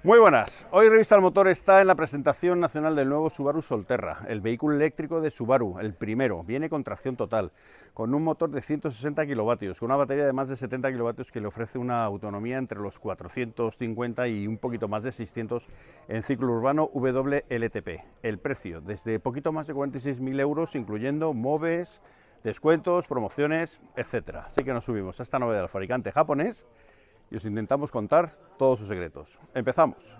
Muy buenas, hoy Revista del Motor está en la presentación nacional del nuevo Subaru Solterra, el vehículo eléctrico de Subaru, el primero. Viene con tracción total, con un motor de 160 kilovatios, con una batería de más de 70 kilovatios que le ofrece una autonomía entre los 450 y un poquito más de 600 en ciclo urbano WLTP. El precio, desde poquito más de 46.000 euros, incluyendo MOVES, descuentos, promociones, etc. Así que nos subimos a esta novedad del fabricante japonés y os intentamos contar todos sus secretos. ¡Empezamos!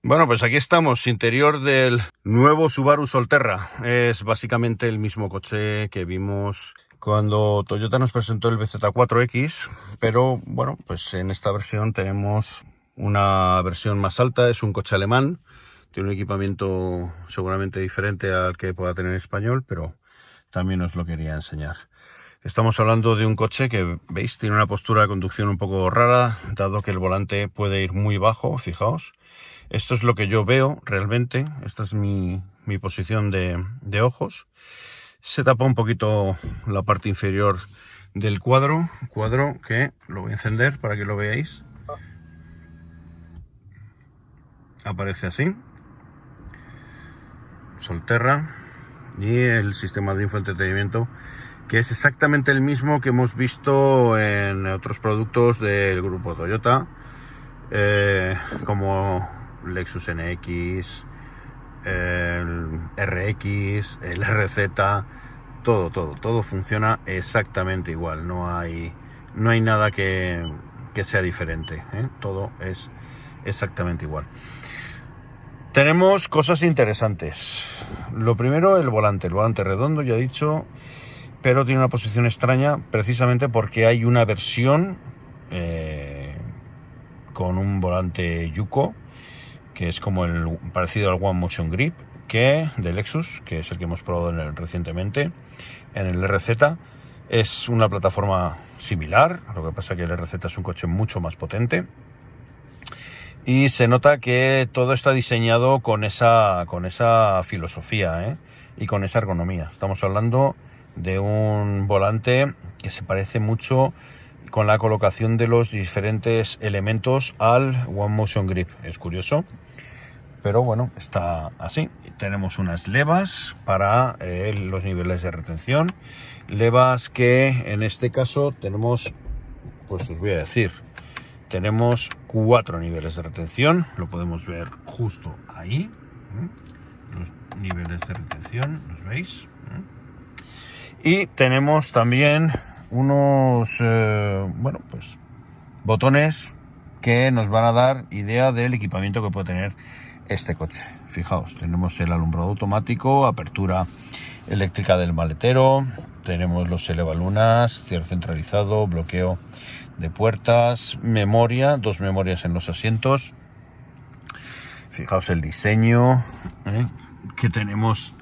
Bueno, pues aquí estamos, interior del nuevo Subaru Solterra. Es básicamente el mismo coche que vimos cuando Toyota nos presentó el BZ4X, pero bueno, pues en esta versión tenemos una versión más alta. Es un coche alemán, tiene un equipamiento seguramente diferente al que pueda tener en español, pero también os lo quería enseñar. Estamos hablando de un coche que, veis, tiene una postura de conducción un poco rara, dado que el volante puede ir muy bajo, fijaos. Esto es lo que yo veo realmente, esta es mi posición de ojos. Se tapa un poquito la parte inferior del cuadro que lo voy a encender para que lo veáis. Aparece así, Solterra, y el sistema de infoentretenimiento, que es exactamente el mismo que hemos visto en otros productos del grupo Toyota, como Lexus NX, el RX, el RZ, todo funciona exactamente igual. No hay nada que sea diferente, ¿eh? Todo es exactamente igual. Tenemos cosas interesantes. Lo primero, el volante redondo, ya he dicho, pero tiene una posición extraña precisamente porque hay una versión con un volante Yuko, que es como el parecido al One Motion Grip, que de Lexus, que es el que hemos probado recientemente en el RZ. Es una plataforma similar, lo que pasa que el RZ es un coche mucho más potente, y se nota que todo está diseñado con esa filosofía, y con esa ergonomía. Estamos hablando de un volante que se parece mucho con la colocación de los diferentes elementos al One Motion Grip. Es curioso, pero bueno, está así. Tenemos unas levas para los niveles de retención, levas que en este caso tenemos, pues os voy a decir, tenemos 4 niveles de retención, lo podemos ver justo ahí, los niveles de retención, ¿los veis? Y tenemos también unos pues botones que nos van a dar idea del equipamiento que puede tener este coche. Fijaos, tenemos el alumbrado automático, apertura eléctrica del maletero, tenemos los elevalunas, cierre centralizado, bloqueo de puertas, memoria, 2 memorias en los asientos. Fijaos el diseño que tenemos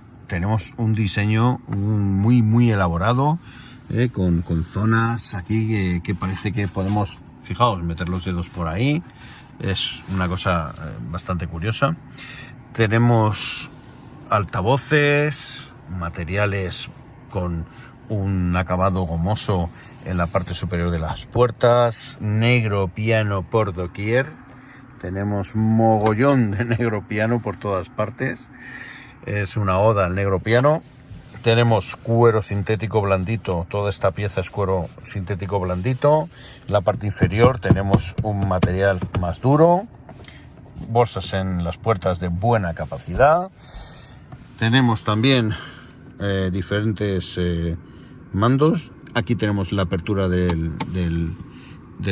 un diseño muy elaborado, con zonas aquí que parece que podemos, fijaos, meter los dedos por ahí. Es una cosa bastante curiosa. Tenemos altavoces, materiales con un acabado gomoso en la parte superior de las puertas, negro piano por doquier. Tenemos mogollón de negro piano por todas partes. Es una oda al negro piano. Tenemos cuero sintético blandito, toda esta pieza es cuero sintético blandito. En la parte inferior tenemos un material más duro, bolsas en las puertas de buena capacidad. Tenemos también diferentes mandos. Aquí tenemos la apertura del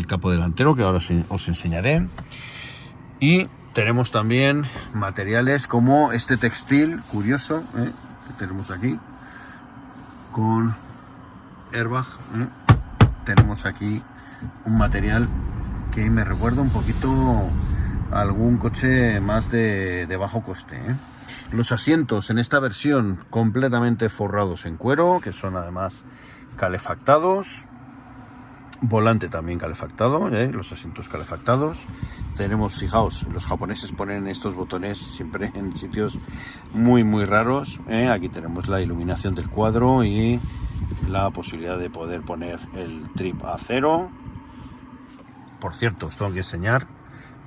capó delantero, que ahora os enseñaré. Y tenemos también materiales como este textil curioso, que tenemos aquí, con airbag. Tenemos aquí un material que me recuerda un poquito a algún coche más de bajo coste. Los asientos en esta versión completamente forrados en cuero, que son además calefactados. Volante también calefactado, los asientos calefactados. Tenemos, fijaos, los japoneses ponen estos botones siempre en sitios muy raros. Aquí tenemos la iluminación del cuadro y la posibilidad de poder poner el trip a 0. Por cierto, os tengo que enseñar,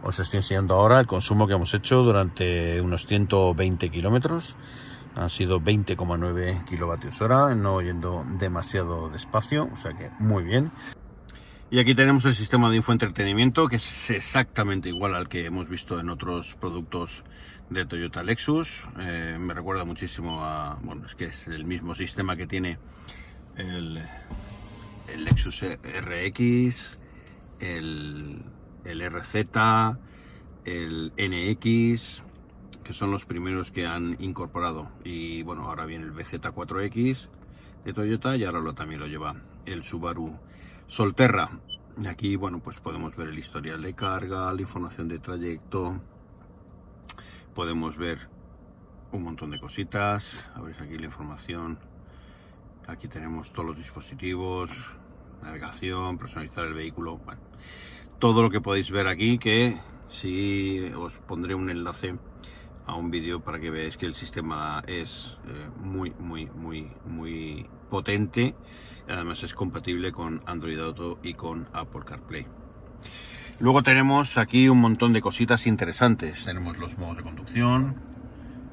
os estoy enseñando ahora el consumo que hemos hecho durante unos 120 kilómetros. Han sido 20,9 kilovatios hora, no yendo demasiado despacio, o sea que muy bien. Y aquí tenemos el sistema de infoentretenimiento, que es exactamente igual al que hemos visto en otros productos de Toyota Lexus. Me recuerda muchísimo a, bueno, es que es el mismo sistema que tiene el Lexus RX, el RZ, el NX, que son los primeros que han incorporado. Y bueno, ahora viene el BZ4X de Toyota y ahora también lo lleva el Subaru Solterra. Aquí, bueno, pues podemos ver el historial de carga, la información de trayecto, podemos ver un montón de cositas. Veis aquí la información. Aquí tenemos todos los dispositivos, navegación, personalizar el vehículo, bueno, todo lo que podéis ver aquí, que sí os pondré un enlace a un vídeo para que veáis que el sistema es muy potente. Además es compatible con Android Auto y con Apple CarPlay. Luego tenemos aquí un montón de cositas interesantes. Tenemos los modos de conducción.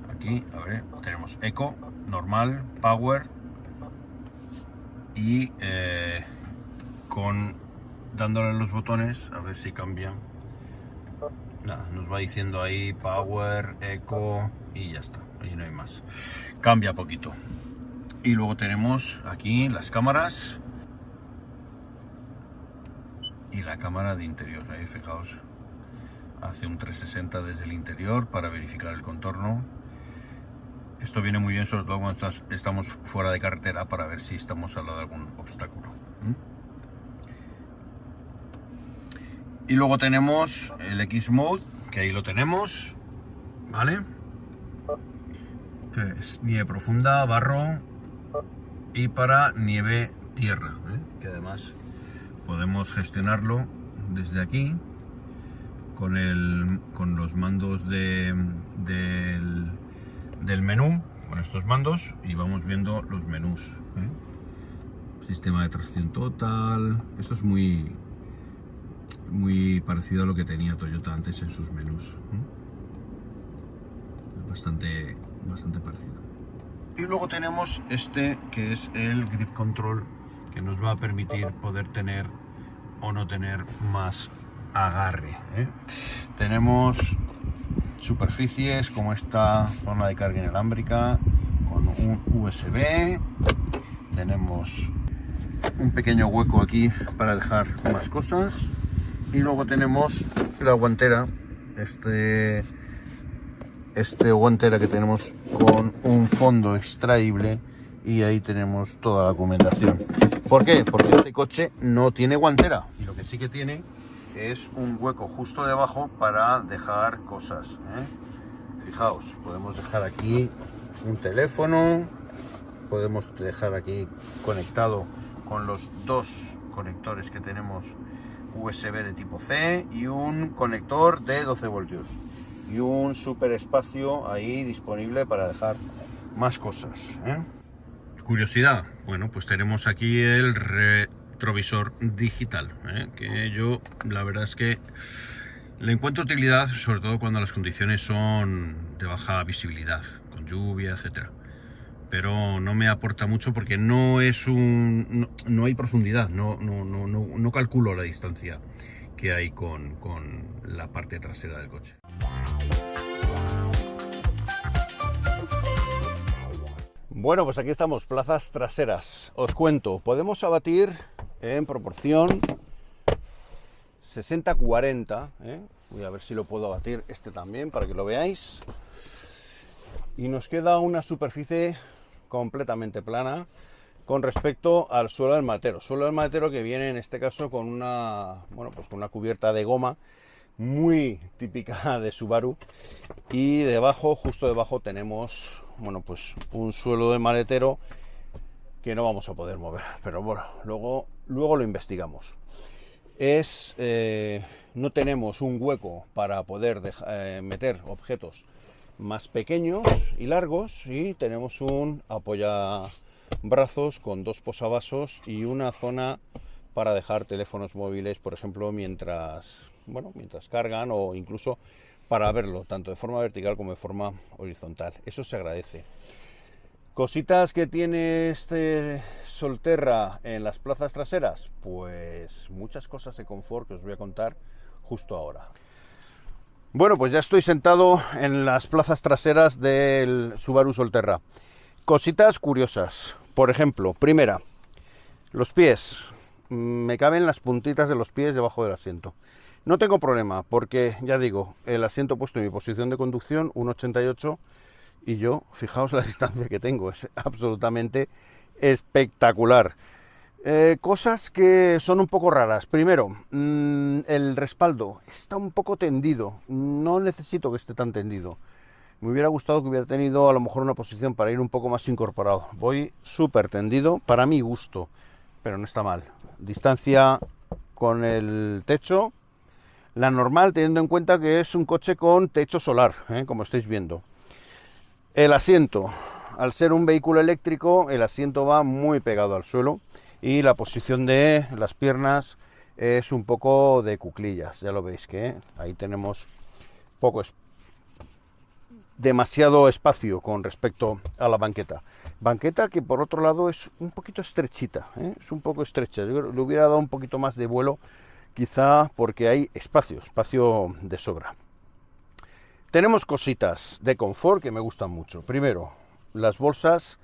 Aquí, a ver, tenemos Eco, normal, Power y dándole los botones, a ver si cambia. Nada, nos va diciendo ahí Power, Eco y ya está. Ahí no hay más. Cambia poquito. Y luego tenemos aquí las cámaras y la cámara de interior. Ahí fijaos, hace un 360 desde el interior para verificar el contorno. Esto viene muy bien, sobre todo cuando estamos fuera de carretera, para ver si estamos al lado de algún obstáculo. Y luego tenemos el X-Mode, que ahí lo tenemos, ¿vale? Que es nieve profunda, barro y para nieve tierra, que además podemos gestionarlo desde aquí con los mandos del menú, con estos mandos, y vamos viendo los menús. Sistema de tracción total. Esto es muy parecido a lo que tenía Toyota antes en sus menús. Bastante parecido. Y luego tenemos este, que es el Grip Control, que nos va a permitir poder tener o no tener más agarre. Tenemos superficies como esta zona de carga inalámbrica con un USB. Tenemos un pequeño hueco aquí para dejar más cosas. Y luego tenemos la guantera, guantera que tenemos con un fondo extraíble, y ahí tenemos toda la documentación. ¿Por qué? Porque este coche no tiene guantera, y lo que sí que tiene es un hueco justo debajo para dejar cosas. Fijaos, podemos dejar aquí un teléfono, podemos dejar aquí conectado con los dos conectores que tenemos USB de tipo C y un conector de 12 voltios y un super espacio ahí disponible para dejar más cosas. Curiosidad, bueno, pues tenemos aquí el retrovisor digital, que yo la verdad es que le encuentro utilidad, sobre todo cuando las condiciones son de baja visibilidad, con lluvia, etcétera. Pero no me aporta mucho porque no hay profundidad, no calculo la distancia que hay con la parte trasera del coche. Bueno, pues aquí estamos, plazas traseras. Os cuento, podemos abatir en proporción 60-40. Voy a ver si lo puedo abatir este también para que lo veáis. Y nos queda una superficie completamente plana con respecto al suelo del maletero. Suelo del maletero que viene en este caso con una, bueno, pues con una cubierta de goma muy típica de Subaru. Y debajo, justo debajo, tenemos, bueno, pues un suelo de maletero que no vamos a poder mover, pero bueno, luego lo investigamos. No tenemos un hueco para poder meter objetos más pequeños y largos, y tenemos un apoyabrazos con dos posavasos y una zona para dejar teléfonos móviles, por ejemplo, mientras cargan, o incluso para verlo tanto de forma vertical como de forma horizontal. Eso se agradece. Cositas que tiene este Solterra en las plazas traseras, pues muchas cosas de confort que os voy a contar justo ahora. Bueno, pues ya estoy sentado en las plazas traseras del Subaru Solterra. Cositas curiosas. Por ejemplo, primera, los pies. Me caben las puntitas de los pies debajo del asiento. No tengo problema, porque ya digo, el asiento puesto en mi posición de conducción, 1,88, y yo, fijaos la distancia que tengo, es absolutamente espectacular. Cosas que son un poco raras. Primero, el respaldo está un poco tendido. No necesito que esté tan tendido. Me hubiera gustado que hubiera tenido a lo mejor una posición para ir un poco más incorporado. Voy súper tendido, para mi gusto, pero no está mal. Distancia con el techo, la normal, teniendo en cuenta que es un coche con techo solar, como estáis viendo. El asiento, al ser un vehículo eléctrico, el asiento va muy pegado al suelo y la posición de las piernas es un poco de cuclillas. Ya lo veis que ahí tenemos demasiado espacio con respecto a la banqueta. Banqueta que por otro lado es un poquito estrechita, es un poco estrecha. Yo le hubiera dado un poquito más de vuelo, quizá porque hay espacio de sobra. Tenemos cositas de confort que me gustan mucho. Primero, las bolsas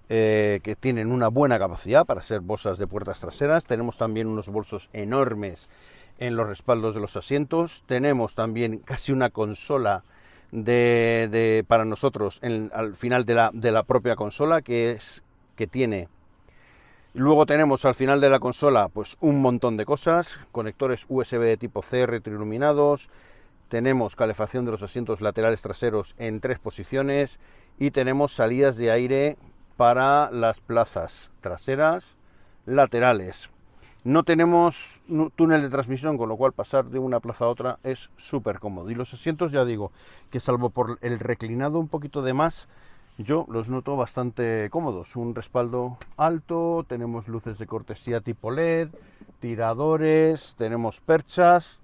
que tienen una buena capacidad para ser bolsas de puertas traseras. Tenemos también unos bolsos enormes en los respaldos de los asientos. Tenemos también casi una consola para nosotros al final de la propia consola, que tiene. Luego tenemos al final de la consola pues un montón de cosas, conectores USB de tipo C retroiluminados. Tenemos calefacción de los asientos laterales traseros en 3 posiciones y tenemos salidas de aire para las plazas traseras laterales. No tenemos túnel de transmisión, con lo cual pasar de una plaza a otra es súper cómodo. Y los asientos, ya digo, que salvo por el reclinado un poquito de más, yo los noto bastante cómodos. Un respaldo alto, tenemos luces de cortesía tipo LED, tiradores, tenemos perchas,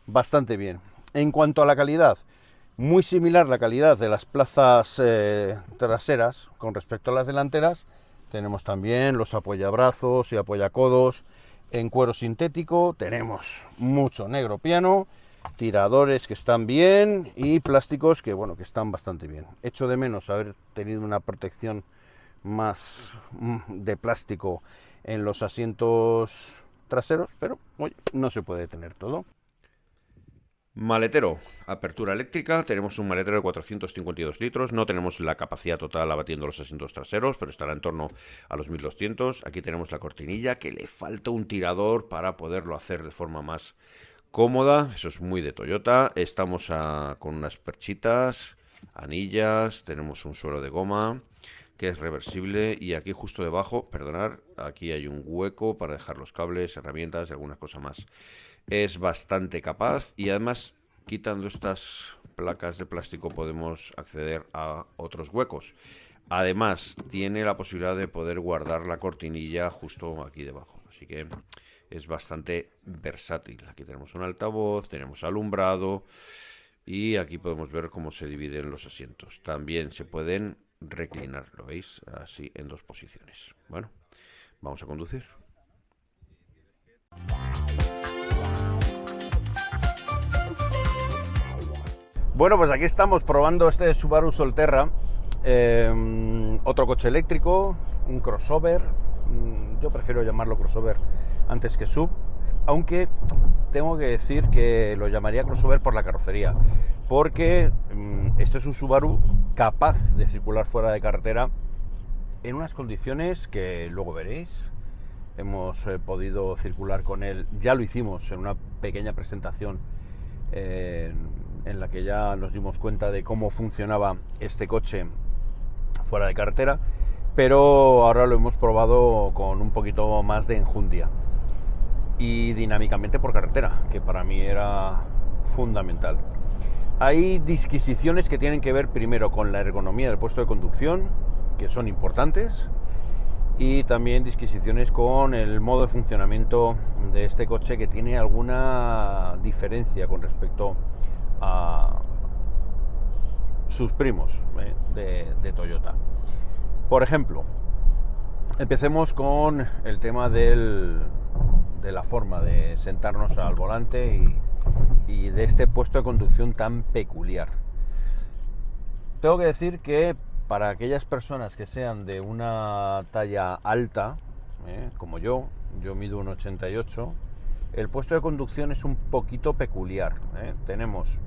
bastante bien. En cuanto a la calidad, muy similar la calidad de las plazas traseras con respecto a las delanteras. Tenemos también los apoyabrazos y apoyacodos en cuero sintético. Tenemos mucho negro piano, tiradores que están bien y plásticos que, bueno, que están bastante bien. Echo de menos haber tenido una protección más de plástico en los asientos traseros, pero oye, no se puede tener todo. Maletero, apertura eléctrica. Tenemos un maletero de 452 litros. No tenemos la capacidad total abatiendo los asientos traseros, pero estará en torno a los 1200. Aquí tenemos la cortinilla, que le falta un tirador para poderlo hacer de forma más cómoda. Eso es muy de Toyota. Estamos con unas perchitas, anillas. Tenemos un suelo de goma que es reversible, y aquí justo debajo, perdonad, aquí hay un hueco para dejar los cables, herramientas y algunas cosas más. Es bastante capaz, y además, quitando estas placas de plástico, podemos acceder a otros huecos. Además, tiene la posibilidad de poder guardar la cortinilla justo aquí debajo, así que es bastante versátil. Aquí tenemos un altavoz, tenemos alumbrado, y aquí podemos ver cómo se dividen los asientos. También se pueden reclinar, ¿lo veis? Así en 2 posiciones. Bueno, vamos a conducir. Bueno, pues aquí estamos probando este Subaru Solterra, otro coche eléctrico, un crossover. Yo prefiero llamarlo crossover antes que sub, aunque tengo que decir que lo llamaría crossover por la carrocería, porque este es un Subaru capaz de circular fuera de carretera en unas condiciones que luego veréis. Hemos podido circular con él, ya lo hicimos en una pequeña presentación en la que ya nos dimos cuenta de cómo funcionaba este coche fuera de carretera, pero ahora lo hemos probado con un poquito más de enjundia y dinámicamente por carretera, que para mí era fundamental. Hay disquisiciones que tienen que ver primero con la ergonomía del puesto de conducción, que son importantes, y también disquisiciones con el modo de funcionamiento de este coche, que tiene alguna diferencia con respecto a sus primos de Toyota. Por ejemplo, empecemos con el tema de la forma de sentarnos al volante y de este puesto de conducción tan peculiar. Tengo que decir que para aquellas personas que sean de una talla alta, como yo mido 1,88, el puesto de conducción es un poquito peculiar. Tenemos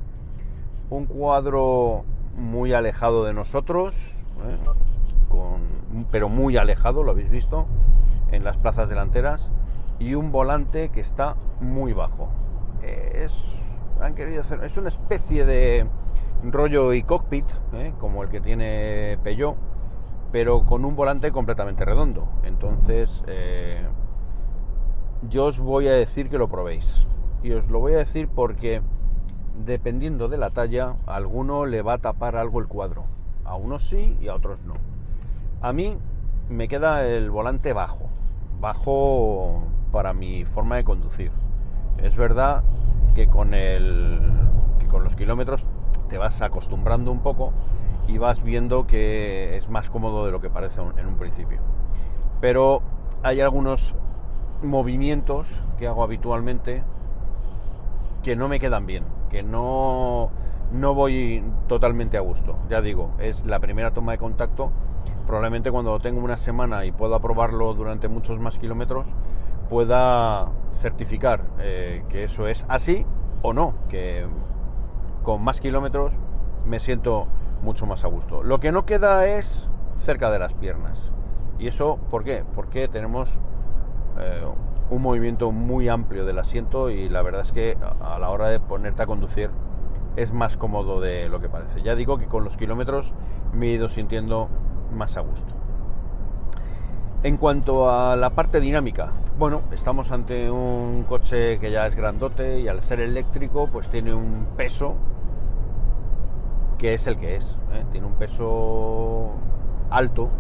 un cuadro muy alejado de nosotros, pero muy alejado, lo habéis visto, en las plazas delanteras, y un volante que está muy bajo. Han querido hacer, es una especie de rollo y cockpit, como el que tiene Peugeot, pero con un volante completamente redondo. Entonces, yo os voy a decir que lo probéis. Y os lo voy a decir porque, dependiendo de la talla, a alguno le va a tapar algo el cuadro. A unos sí y a otros no. A mí me queda el volante bajo para mi forma de conducir. Es verdad que con los kilómetros te vas acostumbrando un poco y vas viendo que es más cómodo de lo que parece en un principio. Pero hay algunos movimientos que hago habitualmente que no me quedan bien, que no voy totalmente a gusto. Ya digo, es la primera toma de contacto. Probablemente cuando tengo una semana y pueda probarlo durante muchos más kilómetros, pueda certificar que eso es así o no, que con más kilómetros me siento mucho más a gusto. Lo que no queda es cerca de las piernas. ¿Y eso por qué? Porque tenemos un movimiento muy amplio del asiento y la verdad es que a la hora de ponerte a conducir es más cómodo de lo que parece. Ya digo que con los kilómetros me he ido sintiendo más a gusto. En cuanto a la parte dinámica, bueno, estamos ante un coche que ya es grandote y al ser eléctrico pues tiene un peso que es el que es, tiene un peso alto,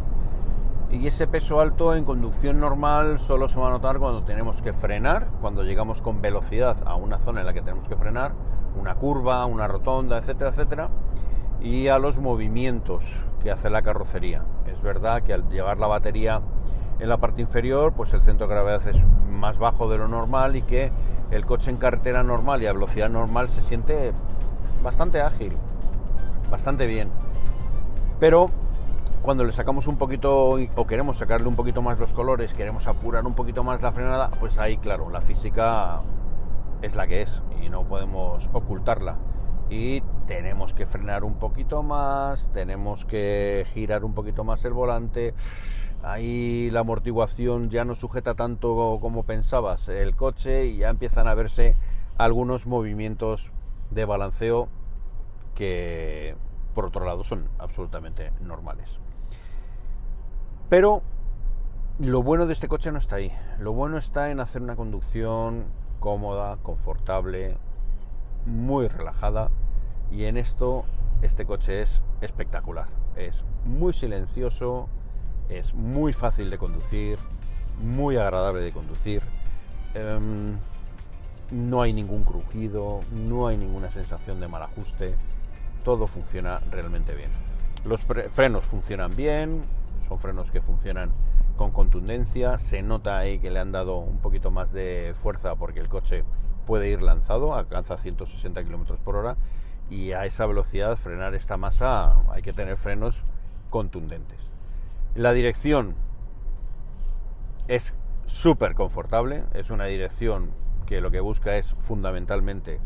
y ese peso alto en conducción normal solo se va a notar cuando tenemos que frenar, cuando llegamos con velocidad a una zona en la que tenemos que frenar, una curva, una rotonda, etcétera, etcétera, y a los movimientos que hace la carrocería. Es verdad que al llevar la batería en la parte inferior, pues el centro de gravedad es más bajo de lo normal y que el coche en carretera normal y a velocidad normal se siente bastante ágil, bastante bien. Pero cuando le sacamos un poquito o queremos sacarle un poquito más los colores, queremos apurar un poquito más la frenada, pues ahí, claro, la física es la que es y no podemos ocultarla. Y tenemos que frenar un poquito más, tenemos que girar un poquito más el volante. Ahí la amortiguación ya no sujeta tanto como pensabas el coche y ya empiezan a verse algunos movimientos de balanceo que, por otro lado, son absolutamente normales. Pero lo bueno de este coche no está ahí. Lo bueno está en hacer una conducción cómoda, confortable, muy relajada, y en esto este coche es espectacular. Es muy silencioso, es muy fácil de conducir, muy agradable de conducir, no hay ningún crujido, no hay ninguna sensación de mal ajuste, todo funciona realmente bien. Los frenos funcionan bien, son frenos que funcionan con contundencia, se nota ahí que le han dado un poquito más de fuerza porque el coche puede ir lanzado, alcanza 160 km por hora, y a esa velocidad frenar esta masa hay que tener frenos contundentes. La dirección es súper confortable, es una dirección que lo que busca es fundamentalmente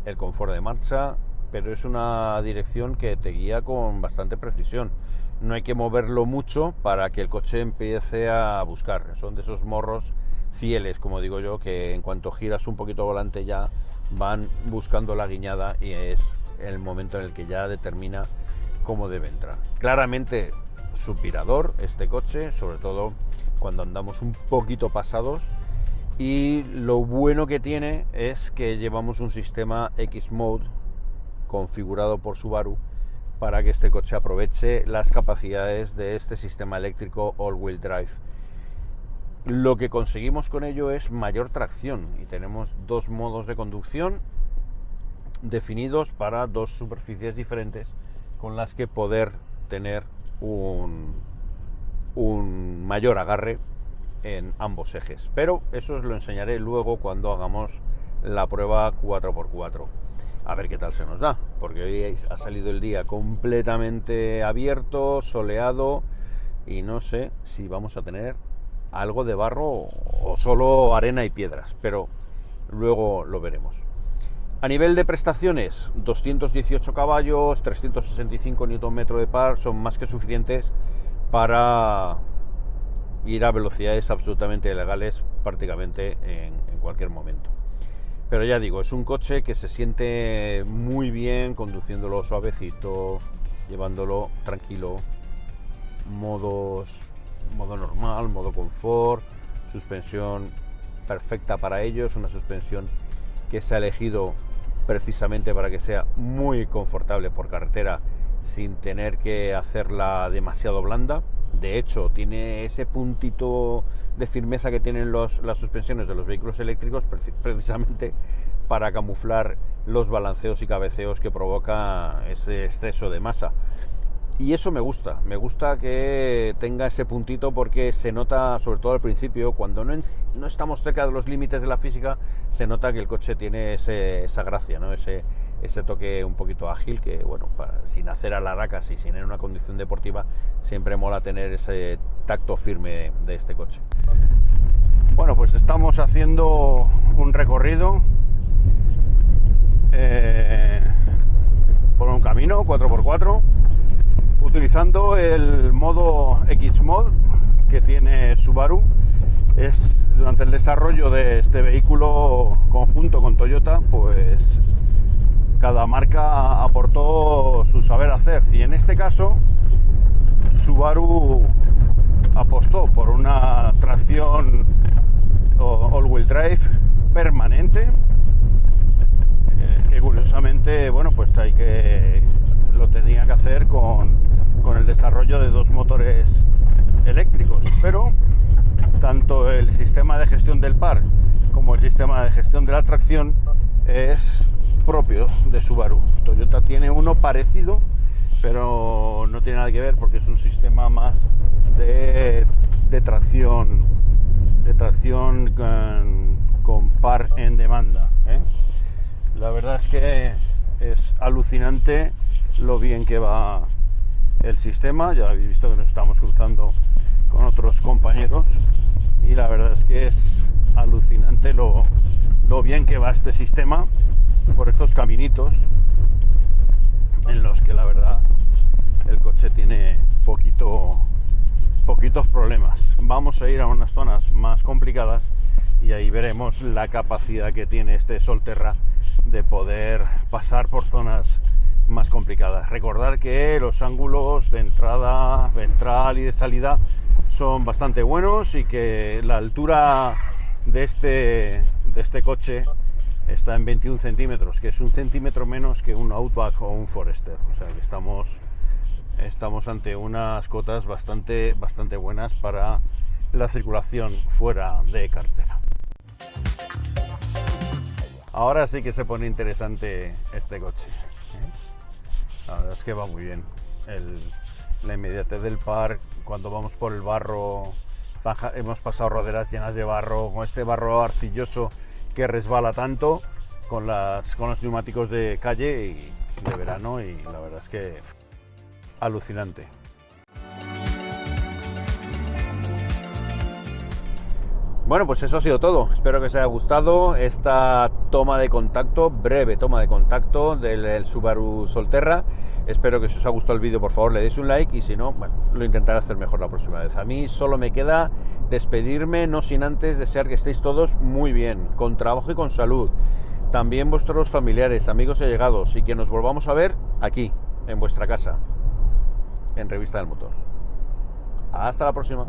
el confort de marcha, pero es una dirección que te guía con bastante precisión. No hay que moverlo mucho para que el coche empiece a buscar. Son de esos morros fieles, como digo yo, que en cuanto giras un poquito el volante ya van buscando la guiñada y es el momento en el que ya determina cómo debe entrar. Claramente suspirador este coche, sobre todo cuando andamos un poquito pasados, y lo bueno que tiene es que llevamos un sistema X-Mode configurado por Subaru para que este coche aproveche las capacidades de este sistema eléctrico all-wheel drive. Lo que conseguimos con ello es mayor tracción y tenemos dos modos de conducción definidos para dos superficies diferentes con las que poder tener un mayor agarre en ambos ejes. Pero eso os lo enseñaré luego cuando hagamos la prueba 4x4. A ver qué tal se nos da, porque hoy ha salido el día completamente abierto, soleado, y no sé si vamos a tener algo de barro o solo arena y piedras, pero luego lo veremos. A nivel de prestaciones, 218 caballos, 365 Nm de par son más que suficientes para ir a velocidades absolutamente legales prácticamente en cualquier momento. Pero ya digo, es un coche que se siente muy bien conduciéndolo suavecito, llevándolo tranquilo, modo normal, modo confort, suspensión perfecta para ello. Es una suspensión que se ha elegido precisamente para que sea muy confortable por carretera sin tener que hacerla demasiado blanda. De hecho, tiene ese puntito de firmeza que tienen las suspensiones de los vehículos eléctricos precisamente para camuflar los balanceos y cabeceos que provoca ese exceso de masa. Y eso me gusta que tenga ese puntito porque se nota, sobre todo al principio, cuando no estamos cerca de los límites de la física, se nota que el coche tiene esa gracia, ¿no? Ese toque un poquito ágil que, bueno, sin hacer alaracas y sin en una condición deportiva, siempre mola tener ese tacto firme de este coche. Bueno, pues estamos haciendo un recorrido por un camino 4x4 utilizando el modo X-Mode que tiene Subaru. Durante el desarrollo de este vehículo conjunto con Toyota, pues cada marca aportó su saber hacer, y en este caso Subaru apostó por una tracción all-wheel drive permanente, que curiosamente, bueno, pues lo tenía que hacer con el desarrollo de dos motores eléctricos, pero tanto el sistema de gestión del par como el sistema de gestión de la tracción es propio de Subaru. Toyota tiene uno parecido, pero no tiene nada que ver porque es un sistema más de tracción con par en demanda, ¿eh? La verdad es que es alucinante lo bien que va el sistema. Ya habéis visto que nos estamos cruzando con otros compañeros y la verdad es que es alucinante lo bien que va este sistema por estos caminitos en los que la verdad el coche tiene poquitos problemas. Vamos a ir a unas zonas más complicadas y ahí veremos la capacidad que tiene este Solterra de poder pasar por zonas más complicadas. Recordar que los ángulos de entrada, ventral y de salida son bastante buenos y que la altura de este coche está en 21 centímetros, que es 1 centímetro menos que un Outback o un Forester. O sea que estamos ante unas cotas bastante buenas para la circulación fuera de carretera. Ahora sí que se pone interesante este coche, ¿eh? La verdad es que va muy bien. La inmediatez del par, cuando vamos por el barro, hemos pasado roderas llenas de barro, con este barro arcilloso que resbala tanto, con los neumáticos de calle y de verano, y la verdad es que alucinante. Bueno, pues eso ha sido todo. Espero que os haya gustado esta breve toma de contacto del Subaru Solterra. Espero que si os ha gustado el vídeo, por favor, le deis un like, y si no, bueno, lo intentaré hacer mejor la próxima vez. A mí solo me queda despedirme, no sin antes desear que estéis todos muy bien, con trabajo y con salud, también vuestros familiares, amigos y allegados, y que nos volvamos a ver aquí, en vuestra casa, en Revista del Motor. Hasta la próxima.